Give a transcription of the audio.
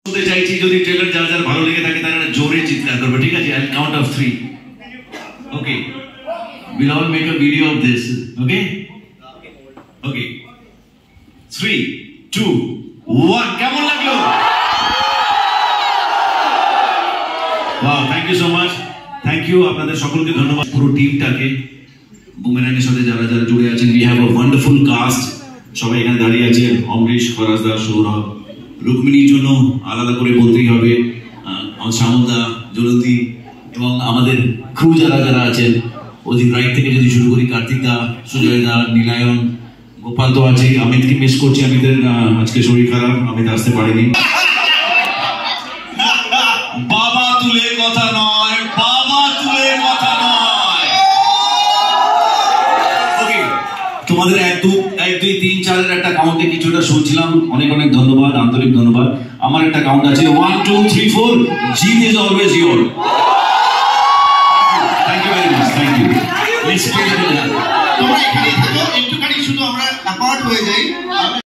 বলতে চাইছি যদি ট্রেলার যার যার ভালো লেগে থাকে তারা জোরে চিৎকার করবে, ঠিক আছে? I'll count of 3. Okay. We'll all make a video of this. Okay? Okay. 3, 2, 1. কেমন লাগলো? Wow, thank you so much. Thank you আপনাদের সকলকে ধন্যবাদ, পুরো টিমটাকে, বুমেরাংয়ের সাথে যারা যারা জুড়ে আছেন। We have a wonderful cast. সবাই এখানে দাঁড়িয়ে আছে, অমরেশ, ফরাজদা, সৌরভ, রুক্মিণীর জন্য আলাদা করে বলতেই হবে, শ্যামলদা, জলদি, এবং আমাদের ক্রু যারা যারা আছেন, অজিত রায় থেকে যদি শুরু করি, কার্তিক দা, সুজয় দা, নীলায়ন, গোপাল তো আছে, অমিতকে মিস করছি, অমিতের আজকে শরীর খারাপ, অমিত আসতে পারেনি। বাবা তুলে কথা নয়, বাবা তুলে কথা নয়। ওকে, তোমাদের 1, 2, 3, 4 এর একটা কাউন্টে কিছুটা শুনছিলাম, অনেক অনেক ধন্যবাদ, আন্তরিক ধন্যবাদ। আমার একটা কাউন্ট আছে 1, 2, 3, 4. জিত is always your. Thank you very much, thank you. তোমরা এখানেই থাকো, একটুখানি শুধু আমরা অ্যাপার্ট হয়ে যাই।